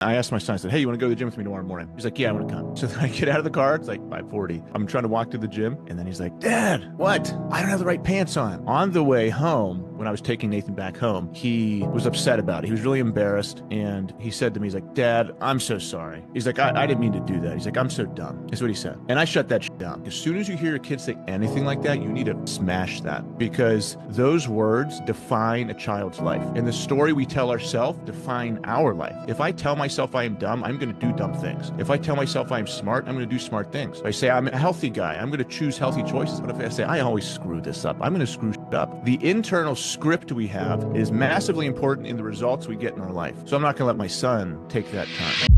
I asked my son, I said, hey, you want to go to the gym with me tomorrow morning? He's like, yeah, I want to come. So then I get out of the car. It's like 5:40. I'm trying to walk to the gym. And then he's like, Dad, what? I don't have the right pants on. On the way home, when I was taking Nathan back home, he was upset about it. He was really embarrassed. And he said to me, he's like, Dad, I'm so sorry. He's like, I didn't mean to do that. He's like, I'm so dumb. That's what he said. And I shut that shit down. As soon as you hear a kid say anything like that, you need to smash that, because those words define a child's life. And the story we tell ourselves define our life. If I tell myself I am dumb, I'm going to do dumb things. If I tell myself I'm smart, I'm going to do smart things. If I say I'm a healthy guy, I'm going to choose healthy choices. But if I say I always screw this up, I'm going to screw shit up. The internal script we have is massively important in the results we get in our life. So I'm not going to let my son take that time.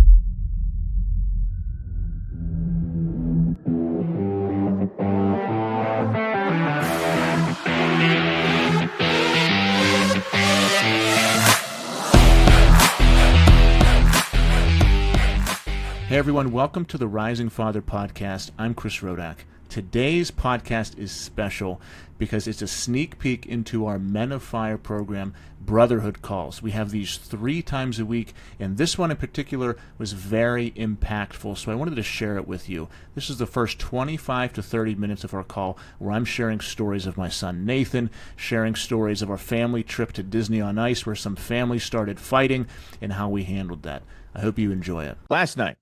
Hey everyone, welcome to the Rising Father podcast. I'm Chris Rodack. Today's podcast is special because it's a sneak peek into our Men of Fire program, Brotherhood calls. We have these 3 times a week, and this one in particular was very impactful, so I wanted to share it with you. This is the first 25 to 30 minutes of our call where I'm sharing stories of my son Nathan, sharing stories of our family trip to Disney on Ice where some families started fighting and how we handled that. I hope you enjoy it. Last night,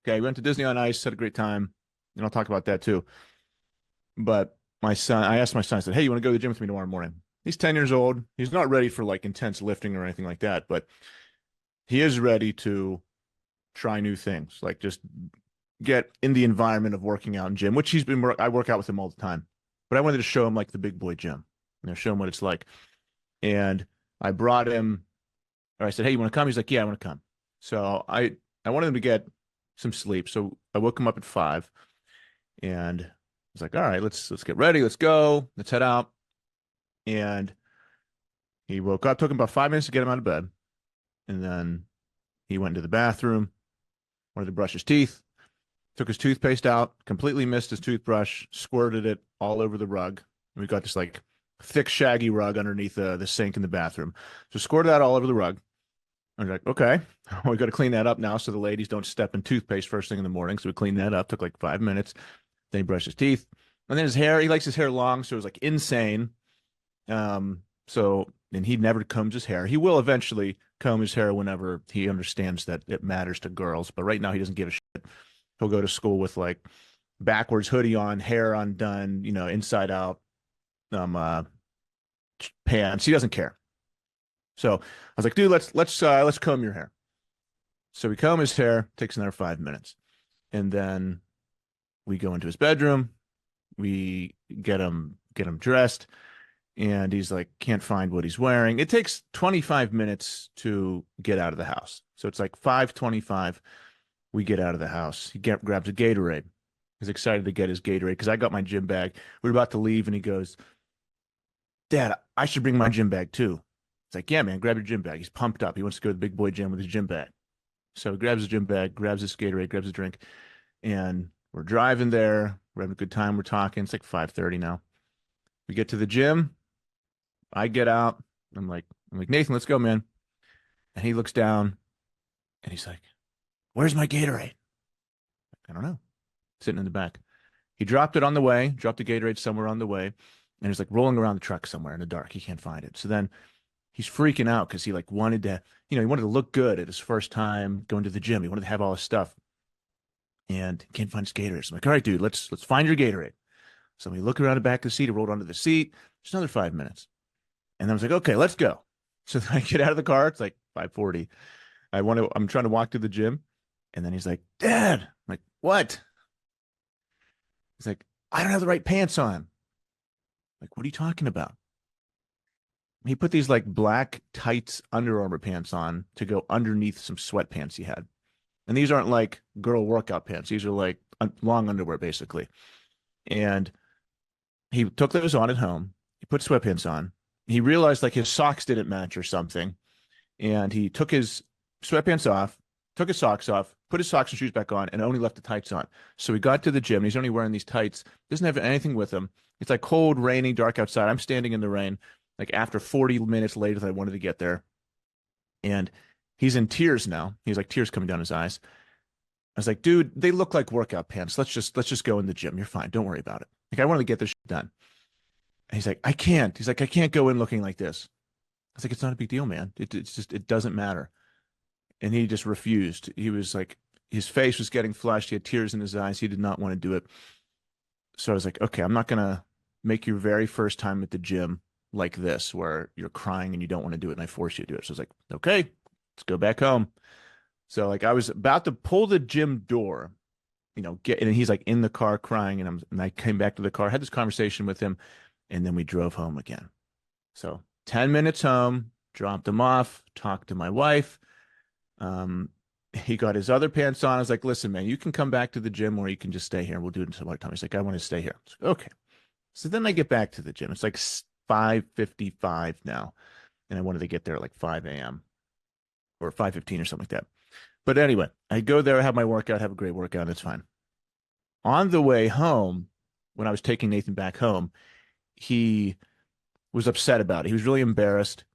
we went to Disney on Ice, had a great time, and I'll talk about that too. But my son, I asked my son, I said, hey, you want to go to the gym with me tomorrow morning? He's 10 years old. He's not ready for like intense lifting or anything like that, but he is ready to try new things, like just get in the environment of working out in gym, which I work out with him all the time. But I wanted to show him like the big boy gym, show him what it's like. And I brought him, or I said, hey, you want to come? He's like, yeah, I want to come. So I wanted him to get some sleep. So I woke him up at 5 and I was like, all right, let's get ready. Let's go. Let's head out. And he woke up, took him about 5 minutes to get him out of bed. And then he went into the bathroom, wanted to brush his teeth, took his toothpaste out, completely missed his toothbrush, squirted it all over the rug. And we got this like thick, shaggy rug underneath the sink in the bathroom. So squirted that all over the rug. I was like, okay, we got to clean that up now so the ladies don't step in toothpaste first thing in the morning. So we cleaned that up. Took like 5 minutes. Then he brushed his teeth. And then his hair, he likes his hair long, so it was like insane. And he never combs his hair. He will eventually comb his hair whenever he understands that it matters to girls. But right now he doesn't give a shit. He'll go to school with like backwards hoodie on, hair undone, inside out, pants. He doesn't care. So I was like, dude, let's comb your hair. So we comb his hair, takes another 5 minutes. And then we go into his bedroom, we get him dressed, and he's like, can't find what he's wearing. It takes 25 minutes to get out of the house. So it's like 5:25, we get out of the house. He grabs a Gatorade. He's excited to get his Gatorade because I got my gym bag. We were about to leave, and he goes, Dad, I should bring my gym bag too. It's like, yeah, man, grab your gym bag. He's pumped up. He wants to go to the big boy gym with his gym bag. So he grabs his gym bag, grabs his Gatorade, grabs a drink, and we're driving there. We're having a good time. We're talking. It's like 5:30 now. We get to the gym. I get out. I'm like, Nathan, let's go, man. And he looks down and he's like, where's my Gatorade? I don't know. Sitting in the back. He dropped it on the way, dropped the Gatorade somewhere on the way, and he's like rolling around the truck somewhere in the dark. He can't find it. So then he's freaking out because he like wanted to, he wanted to look good at his first time going to the gym. He wanted to have all his stuff. And can't find his Gatorade. So I'm like, all right, dude, let's find your Gatorade. So we look around the back of the seat, he rolled onto the seat. Just another 5 minutes. And then I was like, okay, let's go. So then I get out of the car. It's like 5:40. I'm trying to walk to the gym. And then he's like, Dad. I'm like, what? He's like, I don't have the right pants on. I'm like, what are you talking about? He put these like black tights Under Armour pants on to go underneath some sweatpants he had. And these aren't like girl workout pants. These are like long underwear, basically. And he took those on at home. He put sweatpants on. He realized like his socks didn't match or something. And he took his sweatpants off, took his socks off, put his socks and shoes back on, and only left the tights on. So he got to the gym. And he's only wearing these tights. Doesn't have anything with him. It's like cold, rainy, dark outside. I'm standing in the rain like after 40 minutes later that I wanted to get there. And He's in tears now. He's like tears coming down his eyes. I was like, dude, they look like workout pants. Let's just go in the gym. You're fine. Don't worry about it. Like I wanted to get this shit done. And he's like, I can't. He's like, I can't go in looking like this. I was like, it's not a big deal, man. It's just it doesn't matter. And he just refused. He was like, his face was getting flushed. He had tears in his eyes. He did not want to do it. So I was like, okay, I'm not gonna make your very first time at the gym like this, where you're crying and you don't want to do it, and I force you to do it. So I was like, okay, let's go back home. So like I was about to pull the gym door, and he's like in the car crying, and I came back to the car, had this conversation with him, and then we drove home again. So 10 minutes home, dropped him off, talked to my wife. He got his other pants on. I was like, listen, man, you can come back to the gym or you can just stay here. We'll do it until other time. He's like, I want to stay here. I was like, okay. So then I get back to the gym. It's like 5:55 now. And I wanted to get there at like 5 a.m. or 5:15 or something like that. But anyway, I go there, have my workout, have a great workout, and it's fine. On the way home, when I was taking Nathan back home, he was upset about it. He was really embarrassed.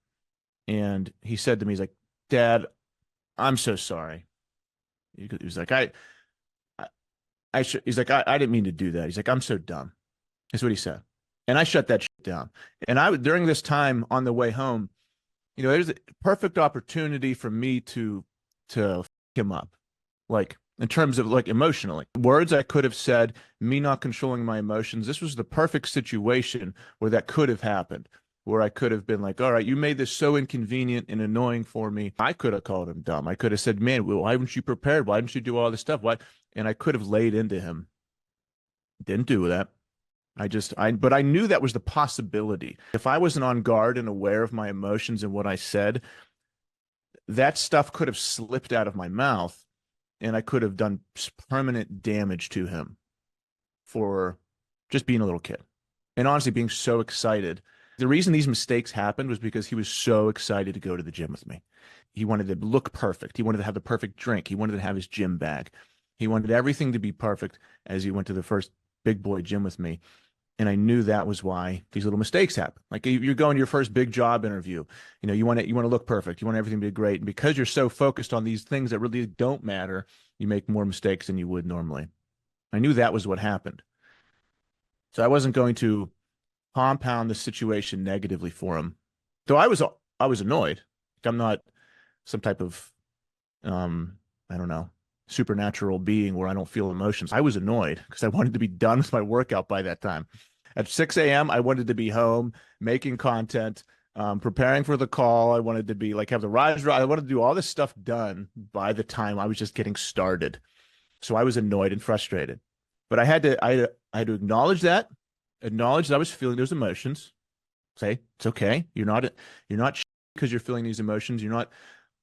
And he said to me, he's like, Dad, I'm so sorry. He was like, I, he's like, I didn't mean to do that. He's like, I'm so dumb. That's what he said. And I shut that shit down. And during this time on the way home, there's a perfect opportunity for me to f him up, like in terms of like emotionally. Words I could have said, me not controlling my emotions. This was the perfect situation where that could have happened, where I could have been like, all right, you made this so inconvenient and annoying for me. I could have called him dumb. I could have said, man, why haven't you prepared? Why didn't you do all this stuff? Why? And I could have laid into him. Didn't do that. But I knew that was the possibility. If I wasn't on guard and aware of my emotions and what I said, that stuff could have slipped out of my mouth and I could have done permanent damage to him for just being a little kid. And honestly, being so excited. The reason these mistakes happened was because he was so excited to go to the gym with me. He wanted to look perfect. He wanted to have the perfect drink. He wanted to have his gym bag. He wanted everything to be perfect as he went to the first big boy gym with me. And I knew that was why these little mistakes happen. Like you're going to your first big job interview, you want to look perfect. You want everything to be great. And because you're so focused on these things that really don't matter, you make more mistakes than you would normally. I knew that was what happened. So I wasn't going to compound the situation negatively for him. Though I was annoyed. Like I'm not some type of I don't know, supernatural being where I don't feel emotions. I was annoyed because I wanted to be done with my workout by that time. At 6 a.m., I wanted to be home, making content, preparing for the call. I wanted to be like have the rise. I wanted to do all this stuff done by the time I was just getting started. So I was annoyed and frustrated. But I had to acknowledge that I was feeling those emotions. Say, it's okay. You're not because you're feeling these emotions. You're not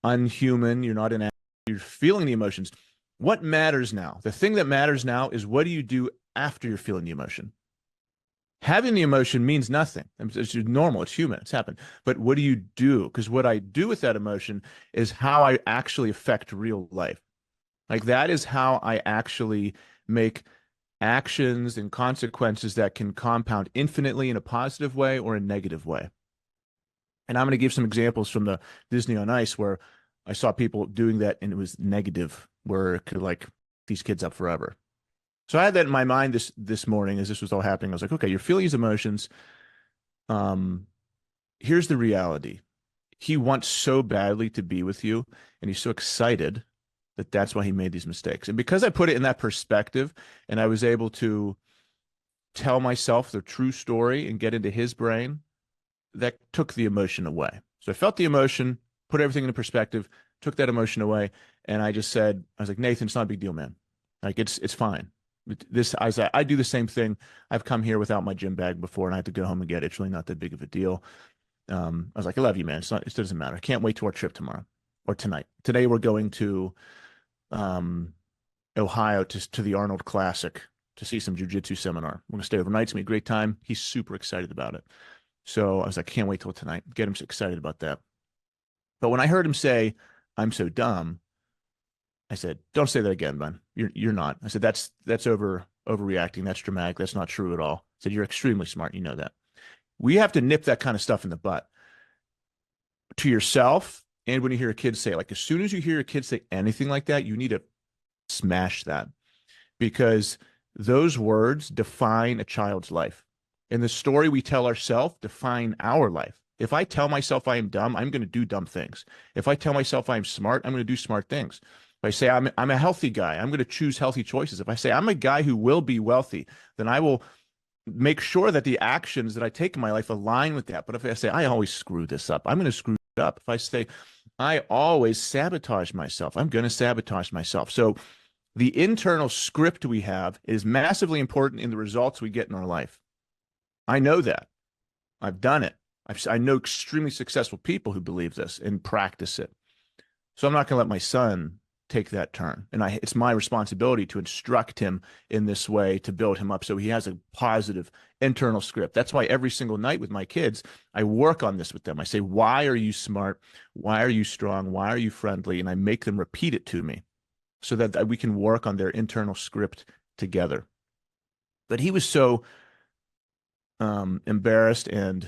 unhuman. You're feeling the emotions. What matters now? The thing that matters now is what do you do after you're feeling the emotion? Having the emotion means nothing. It's normal. It's human. It's happened. But what do you do? Because what I do with that emotion is how I actually affect real life. Like that is how I actually make actions and consequences that can compound infinitely in a positive way or a negative way. And I'm going to give some examples from the Disney on Ice where I saw people doing that and it was negative, where it could like these kids up forever. So I had that in my mind this morning as this was all happening. I was like, okay, you're feeling these emotions. Here's the reality. He wants so badly to be with you, and he's so excited that's why he made these mistakes. And because I put it in that perspective and I was able to tell myself the true story and get into his brain, that took the emotion away. So I felt the emotion, put everything into perspective, took that emotion away. And I just said, I was like, Nathan, it's not a big deal, man. Like it's fine. I do the same thing. I've come here without my gym bag before and I have to go home and get it. It's really not that big of a deal. I was like, I love you, man. It doesn't matter. I can't wait to our trip tomorrow or tonight. Today we're going to Ohio to the Arnold Classic to see some jiu-jitsu seminar. We're going to stay overnight. It's going to be a great time. He's super excited about it. So I was like, can't wait till tonight. Get him excited about that. But when I heard him say, I'm so dumb, I said, don't say that again, man. You're not. I said, that's overreacting. That's dramatic. That's not true at all. I said, you're extremely smart. You know that. We have to nip that kind of stuff in the butt to yourself And when you hear a kid say, like, as soon as you hear a kid say anything like that, you need to smash that, because those words define a child's life. And the story we tell ourselves define our life. If I tell myself I am dumb, I'm going to do dumb things. If I tell myself I'm smart, I'm going to do smart things. If I say I'm a healthy guy, I'm going to choose healthy choices. If I say I'm a guy who will be wealthy, then I will make sure that the actions that I take in my life align with that. But if I say I always screw this up, I'm going to screw it up. If I say I always sabotage myself, I'm going to sabotage myself. So the internal script we have is massively important in the results we get in our life. I know that. I've done it. I know extremely successful people who believe this and practice it. So I'm not going to let my son take that turn. And it's my responsibility to instruct him in this way to build him up so he has a positive internal script. That's why every single night with my kids, I work on this with them. I say, why are you smart? Why are you strong? Why are you friendly? And I make them repeat it to me so that we can work on their internal script together. But he was so embarrassed, and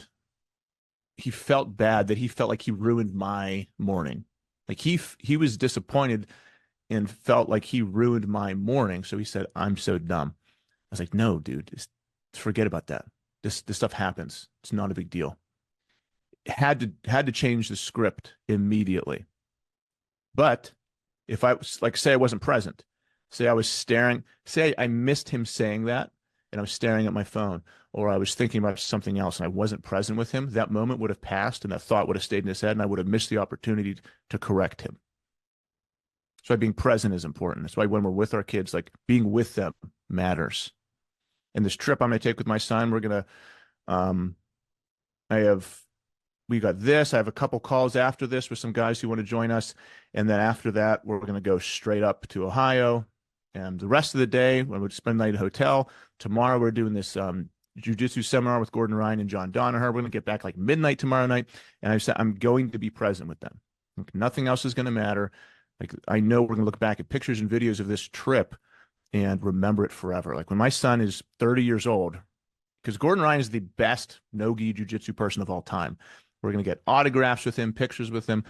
he felt bad that he felt like he ruined my morning. Like he was disappointed and felt like he ruined my morning. So he said, I'm so dumb. I was like, no, dude, just forget about that. This stuff happens. It's not a big deal. Had to change the script immediately. But if I was like, say I wasn't present, say I was staring, say I missed him saying that and I was staring at my phone, or I was thinking about something else and I wasn't present with him, that moment would have passed and that thought would have stayed in his head and I would have missed the opportunity to correct him. So being present is important. That's why when we're with our kids, like being with them matters. And this trip I'm going to take with my son, we're going to, we got this. I have a couple calls after this with some guys who want to join us. And then after that, we're going to go straight up to Ohio. And the rest of the day, we would spend the night at a hotel. Tomorrow, we're doing this jiu-jitsu seminar with Gordon Ryan and John Donaher. We're going to get back like midnight tomorrow night. And I said, I'm going to be present with them. Like, nothing else is going to matter. Like, I know we're going to look back at pictures and videos of this trip and remember it forever. Like when my son is 30 years old, because Gordon Ryan is the best no-gi jiu-jitsu person of all time. We're going to get autographs with him, pictures with him,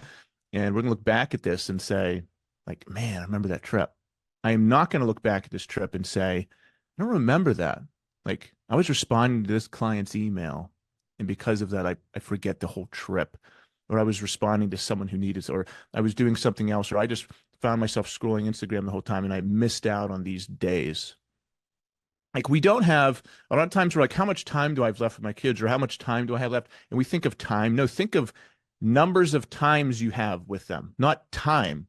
and we're going to look back at this and say, like, man, I remember that trip. I am not going to look back at this trip and say, I don't remember that. Like, I was responding to this client's email, and because of that, I forget the whole trip. Or I was responding to someone who needed, or I was doing something else, or I just found myself scrolling Instagram the whole time and I missed out on these days. Like, we don't have a lot of times we're like, how much time do I have left with my kids, or how much time do I have left? And we think of time. No, think of numbers of times you have with them, not time.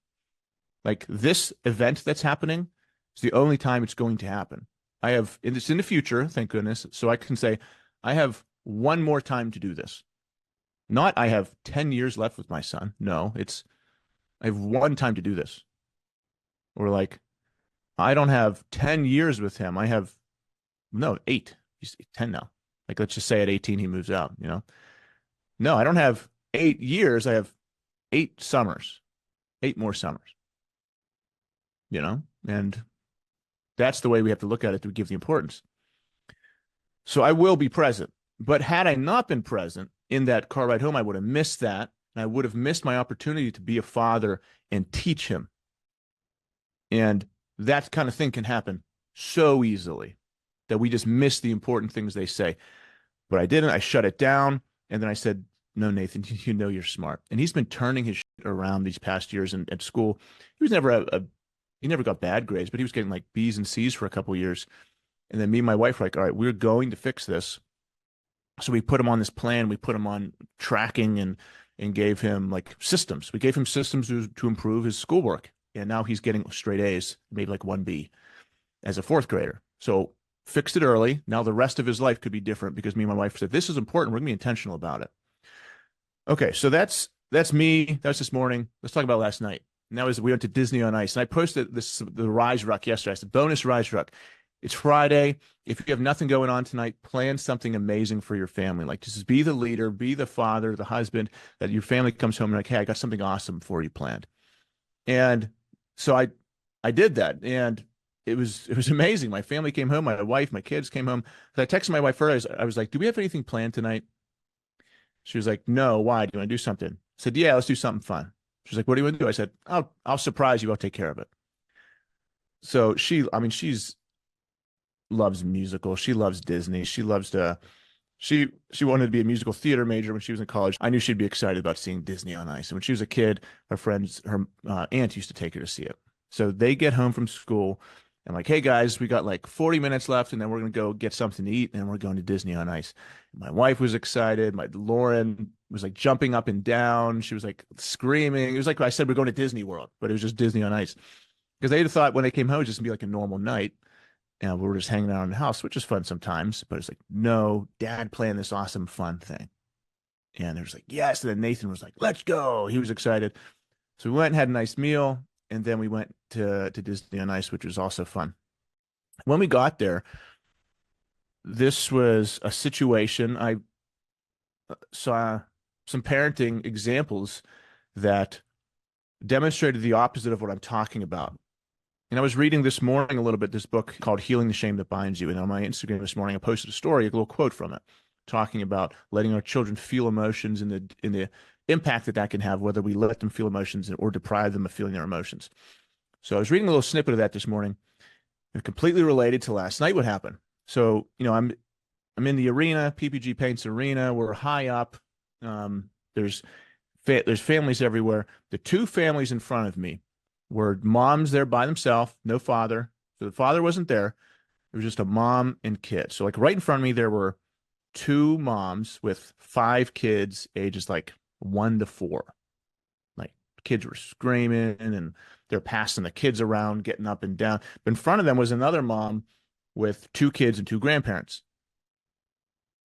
Like this event that's happening is the only time it's going to happen. It's in the future, thank goodness. So I can say, I have one more time to do this. Not I have 10 years left with my son. No, I have one time to do this. Or like, I don't have 10 years with him. I have, no, 8. He's 10 now. Like, let's just say at 18, he moves out, you know? No, I don't have 8 years. I have 8 summers, 8 more summers, you know? And that's the way we have to look at it to give the importance. So I will be present. But had I not been present in that car ride home, I would have missed that. And I would have missed my opportunity to be a father and teach him. And that kind of thing can happen so easily that we just miss the important things they say. But I didn't. I shut it down. And then I said, no, Nathan, you know you're smart. And he's been turning his shit around these past years at school. He was never he never got bad grades, but he was getting like B's and C's for a couple of years. And then me and my wife were like, all right, we're going to fix this. So we put him on this plan. We put him on tracking and gave him like systems. We gave him systems to improve his schoolwork. And now he's getting straight A's, maybe like 1B as a 4th grader. So fixed it early. Now the rest of his life could be different because me and my wife said, this is important. We're going to be intentional about it. Okay, so that's me. That was this morning. Let's talk about last night. And that was, we went to Disney on Ice. And I posted the Rise Ruck yesterday. I said, bonus Rise Ruck. It's Friday. If you have nothing going on tonight, plan something amazing for your family. Like, just be the leader, be the father, the husband, that your family comes home and like, hey, I got something awesome for you planned. And so I did that, and it was amazing. My family came home, my wife, my kids came home. So I texted my wife first. I was like, do we have anything planned tonight? She was like, no, why? Do you want to do something? I said, yeah, let's do something fun. She's like, what do you want to do? I said, I'll surprise you. I'll take care of it. So she's loves musicals. She loves Disney. She wanted to be a musical theater major when she was in college. I knew she'd be excited about seeing Disney on Ice. And when she was a kid, her aunt used to take her to see it. So they get home from school and like, hey guys, we got like 40 minutes left, and then we're gonna go get something to eat, and we're going to Disney on Ice. My wife was excited. My Lauren was like jumping up and down. She was like screaming. It was like I said, we're going to Disney World, but it was just Disney on Ice. Because they thought when they came home, it was just gonna be like a normal night. And we were just hanging out in the house, which is fun sometimes. But it's like, no, Dad planned this awesome, fun thing. And they was like, yes. And then Nathan was like, let's go. He was excited. So we went and had a nice meal. And then we went to Disney on Ice, which was also fun. When we got there, this was a situation. I saw some parenting examples that demonstrated the opposite of what I'm talking about. And I was reading this morning a little bit this book called Healing the Shame That Binds You. And on my Instagram this morning, I posted a story, a little quote from it, talking about letting our children feel emotions and the impact that can have, whether we let them feel emotions or deprive them of feeling their emotions. So I was reading a little snippet of that this morning, and completely related to last night what happened. So, I'm in the arena, PPG Paints Arena. We're high up. There's families everywhere. The two families in front of me were moms there by themselves, no father. So the father wasn't there. It was just a mom and kid. So like right in front of me, there were two moms with 5 kids, ages like 1 to 4. Like kids were screaming and they're passing the kids around, getting up and down. But in front of them was another mom with 2 kids and 2 grandparents.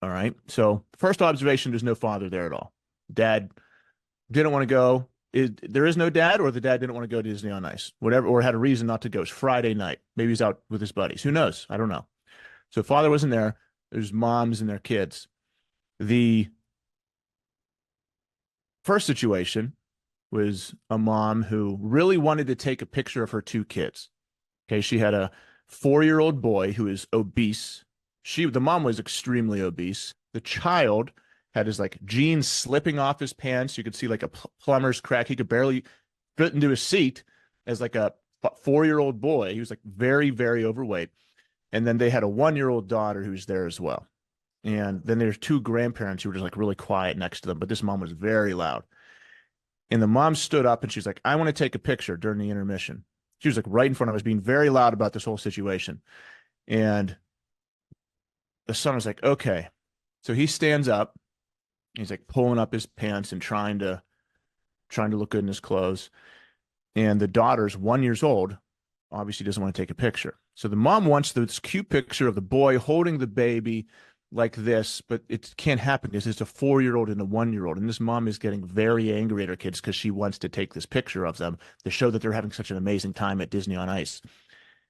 All right. So first observation, there's no father there at all. Dad didn't want to go. There is no dad, or the dad didn't want to go to Disney on Ice, whatever, or had a reason not to go. It's Friday night. Maybe he's out with his buddies. Who knows? I don't know. So father wasn't there. There's moms and their kids. The first situation was a mom who really wanted to take a picture of her 2 kids. Okay, she had a 4-year-old boy who is obese. The mom was extremely obese. The child had his like jeans slipping off his pants. You could see like a plumber's crack. He could barely fit into his seat as like a 4-year-old boy. He was like very, very overweight. And then they had a 1-year-old daughter who's there as well. And then there's 2 grandparents who were just like really quiet next to them. But this mom was very loud. And the mom stood up and she's like, I want to take a picture during the intermission. She was like right in front of us, being very loud about this whole situation. And the son was like, okay. So he stands up. He's like pulling up his pants and trying to look good in his clothes. And the daughter's 1 year old, obviously doesn't want to take a picture. So the mom wants this cute picture of the boy holding the baby like this, but it can't happen because it's a 4-year-old and a 1-year-old. And this mom is getting very angry at her kids because she wants to take this picture of them to show that they're having such an amazing time at Disney on Ice.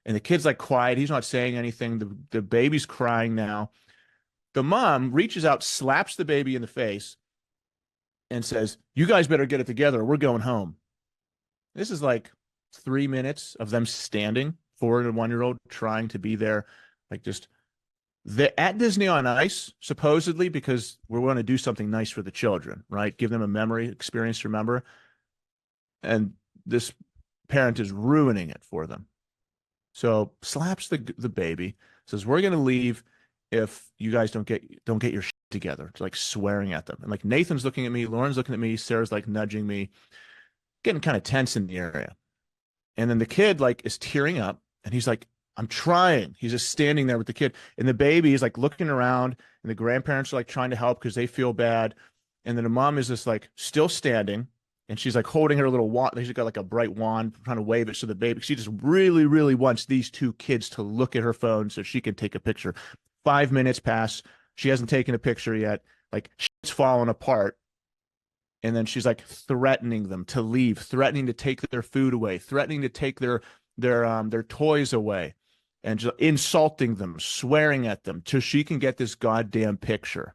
And the kid's like quiet. He's not saying anything. The baby's crying now. The mom reaches out, slaps the baby in the face, and says, you guys better get it together. We're going home. This is like 3 minutes of them standing, 4 and 1-year-old, trying to be there. Like just at Disney on Ice, supposedly, because we're going to do something nice for the children, right? Give them a memory experience to remember. And this parent is ruining it for them. So slaps the baby, says, we're going to leave if you guys don't get your shit together. It's like swearing at them. And like Nathan's looking at me, Lauren's looking at me, Sarah's like nudging me, getting kind of tense in the area. And then the kid like is tearing up and he's like, I'm trying. He's just standing there with the kid. And the baby is like looking around and the grandparents are like trying to help because they feel bad. And then the mom is just like still standing and she's like holding her little wand. She's got like a bright wand trying to wave it to the baby. She just really, really wants these 2 kids to look at her phone so she can take a picture. 5 minutes pass. She hasn't taken a picture yet. Like shit's falling apart. And then she's like threatening them to leave, threatening to take their food away, threatening to take their toys away, and just insulting them, swearing at them till she can get this goddamn picture.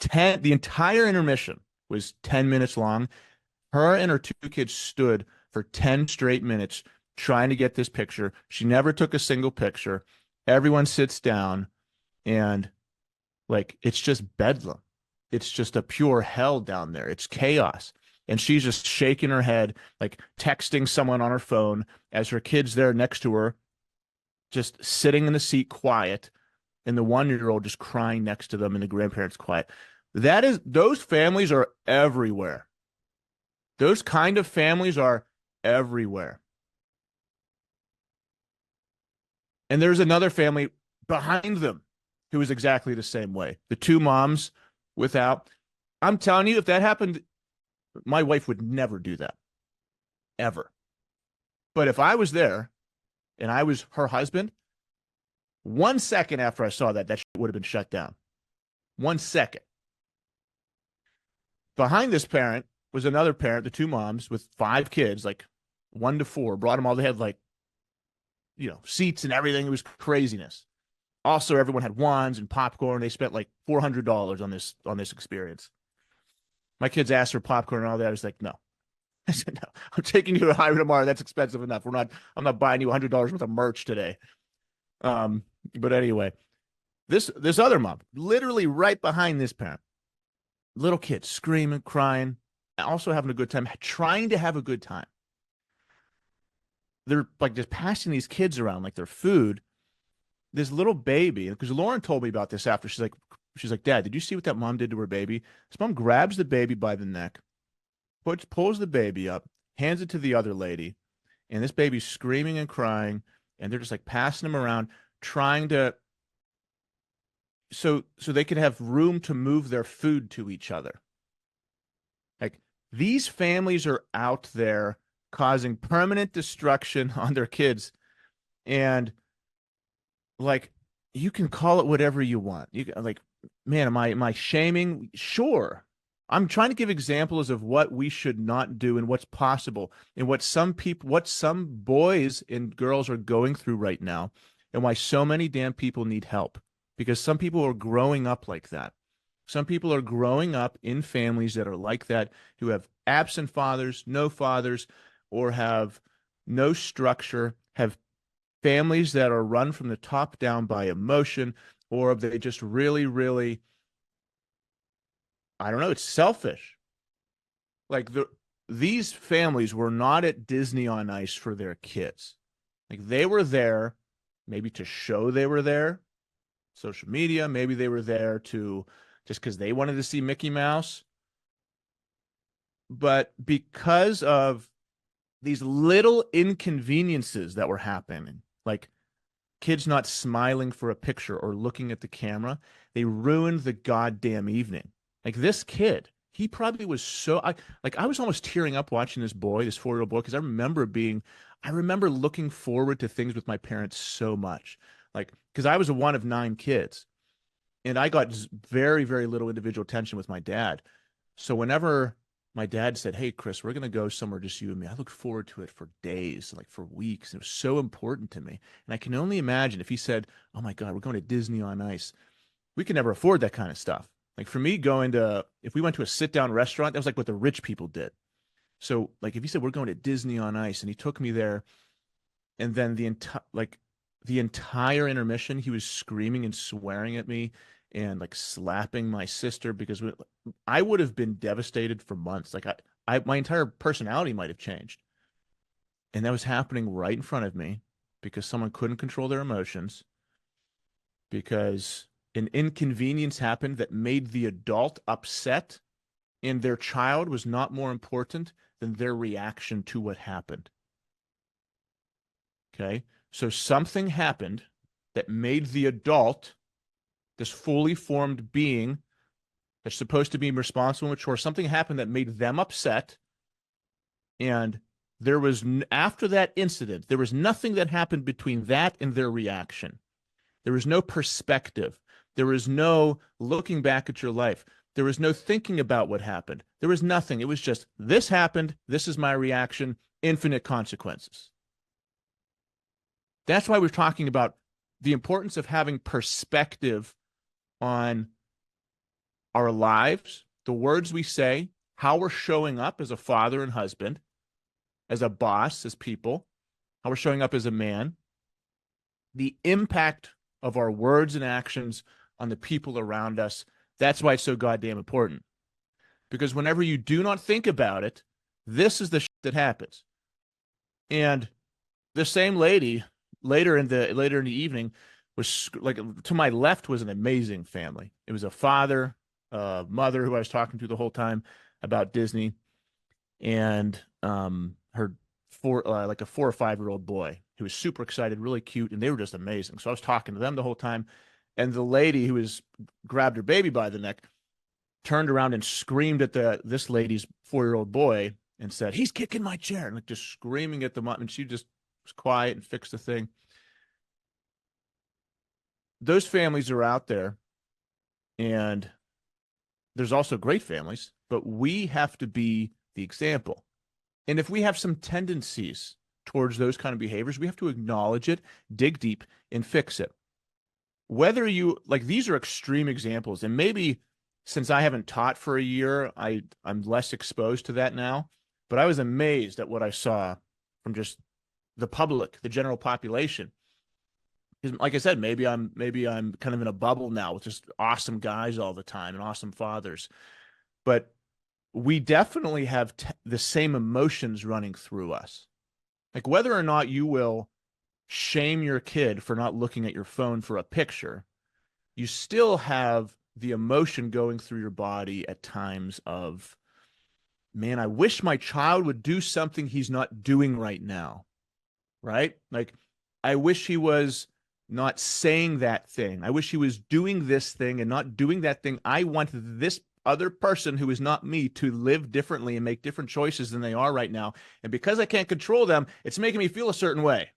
The entire intermission was 10 minutes long. Her and her 2 kids stood for 10 straight minutes trying to get this picture. She never took a single picture. Everyone sits down and like it's just bedlam. It's just a pure hell down there. It's chaos. And she's just shaking her head, like texting someone on her phone as her kid's there next to her, just sitting in the seat quiet, and the 1 year old just crying next to them, and the grandparents quiet. Those families are everywhere. Those kind of families are everywhere. And there's another family behind them who is exactly the same way. The two moms without, I'm telling you, if that happened, my wife would never do that, ever. But if I was there and I was her husband, 1 second after I saw that, that would have been shut down. 1 second. Behind this parent was another parent, the two moms with 5 kids, like 1 to 4, brought them all. They had like, seats and everything. It was craziness. Also, everyone had wands and popcorn. They spent like $400 on this experience. My kids asked for popcorn and all that. I was like, no. I said, no, I'm taking you to High tomorrow. That's expensive enough. I'm not buying you $100 worth of merch today. But anyway, this other mom, literally right behind this parent, little kids screaming, crying, also having a good time, trying to have a good time. They're like just passing these kids around like they're food. This little baby, because Lauren told me about this after, she's like, Dad, did you see what that mom did to her baby? This mom grabs the baby by the neck, pulls the baby up, hands it to the other lady, and this baby's screaming and crying, and they're just like passing him around, trying to so they could have room to move their food to each other. Like, these families are out there causing permanent destruction on their kids, and like, you can call it whatever you want. You like, man, am I shaming? Sure. I'm trying to give examples of what we should not do and what's possible and what some boys and girls are going through right now, and why so many damn people need help, because some people are growing up like that. Some people are growing up in families that are like that, who have absent fathers, no fathers, or have no structure, have families that are run from the top down by emotion, or they just really, really, I don't know, it's selfish. Like, these families were not at Disney on Ice for their kids. Like, they were there maybe to show they were there, social media, maybe they were there to just because they wanted to see Mickey Mouse. But because of these little inconveniences that were happening, like kids not smiling for a picture or looking at the camera, they ruined the goddamn evening. Like, this kid, he probably was I was almost tearing up watching this 4-year-old boy, because I remember looking forward to things with my parents so much. Like, because I was one of 9 kids, and I got very, very little individual attention with my dad. So whenever my dad said, "Hey, Chris, we're going to go somewhere, just you and me," I looked forward to it for days, like for weeks. It was so important to me. And I can only imagine if he said, "Oh my God, we're going to Disney on Ice." We could never afford that kind of stuff. Like, for me, if we went to a sit-down restaurant, that was like what the rich people did. So like, if he said, "We're going to Disney on Ice," and he took me there, and then the entire intermission, he was screaming and swearing at me and like slapping my sister, because I would have been devastated for months. Like, my entire personality might have changed. And that was happening right in front of me because someone couldn't control their emotions, because an inconvenience happened that made the adult upset, and their child was not more important than their reaction to what happened. Okay? So something happened that made the adult, this fully formed being that's supposed to be responsible and mature, something happened that made them upset. And after that incident, there was nothing that happened between that and their reaction. There was no perspective. There was no looking back at your life. There was no thinking about what happened. There was nothing. It was just, this happened. This is my reaction. Infinite consequences. That's why we're talking about the importance of having perspective on our lives, the words we say, how we're showing up as a father and husband, as a boss, as people, how we're showing up as a man, the impact of our words and actions on the people around us. That's why it's so goddamn important. because whenever you do not think about it, this is the shit that happens. And the same lady later in the evening was like, to my left was an amazing family. It was a father, mother who I was talking to the whole time about Disney, and her like a 4 or 5 year old boy who was super excited, really cute, and they were just amazing. So I was talking to them the whole time, and the lady who was grabbed her baby by the neck turned around and screamed at this lady's 4 year old boy and said, "He's kicking my chair," and like just screaming at the mom. And she just was quiet and fixed the thing. Those families are out there, and there's also great families, but we have to be the example. And if we have some tendencies towards those kind of behaviors, we have to acknowledge it, dig deep, and fix it. Whether you like, these are extreme examples, and maybe since I haven't taught for a year, I'm less exposed to that now. But I was amazed at what I saw from just the public, the general population. Because, like I said, maybe I'm kind of in a bubble now with just awesome guys all the time and awesome fathers. But we definitely have the same emotions running through us. Like, whether or not you will shame your kid for not looking at your phone for a picture, you still have the emotion going through your body at times of, man, I wish my child would do something he's not doing right now. Right? Like, I wish he was not saying that thing. I wish he was doing this thing and not doing that thing. I want this other person who is not me to live differently and make different choices than they are right now. And because I can't control them, it's making me feel a certain way.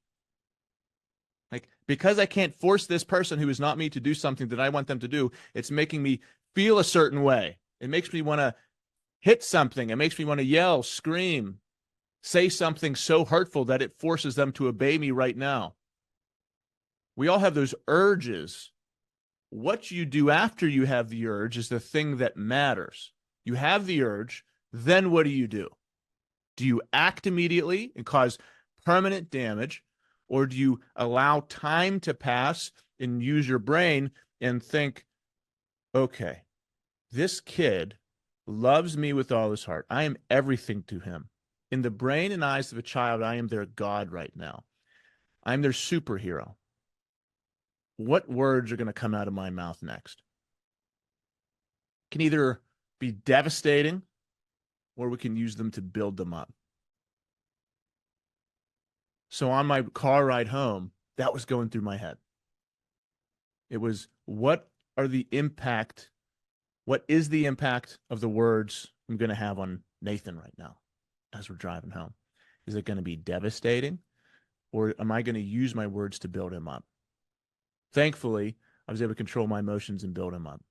Like, because I can't force this person who is not me to do something that I want them to do, it's making me feel a certain way. It makes me want to hit something. It makes me want to yell, scream, say something so hurtful that it forces them to obey me right now. We all have those urges. What you do after you have the urge is the thing that matters. You have the urge, then what do? Do you act immediately and cause permanent damage, or do you allow time to pass and use your brain and think, okay, this kid loves me with all his heart. I am everything to him. In the brain and eyes of a child, I am their God right now. I'm their superhero. What words are going to come out of my mouth next? Can either be devastating, or we can use them to build them up. So on my car ride home, that was going through my head. It was, what is the impact of the words I'm going to have on Nathan right now as we're driving home? Is it going to be devastating, or am I going to use my words to build him up? Thankfully, I was able to control my emotions and build him up.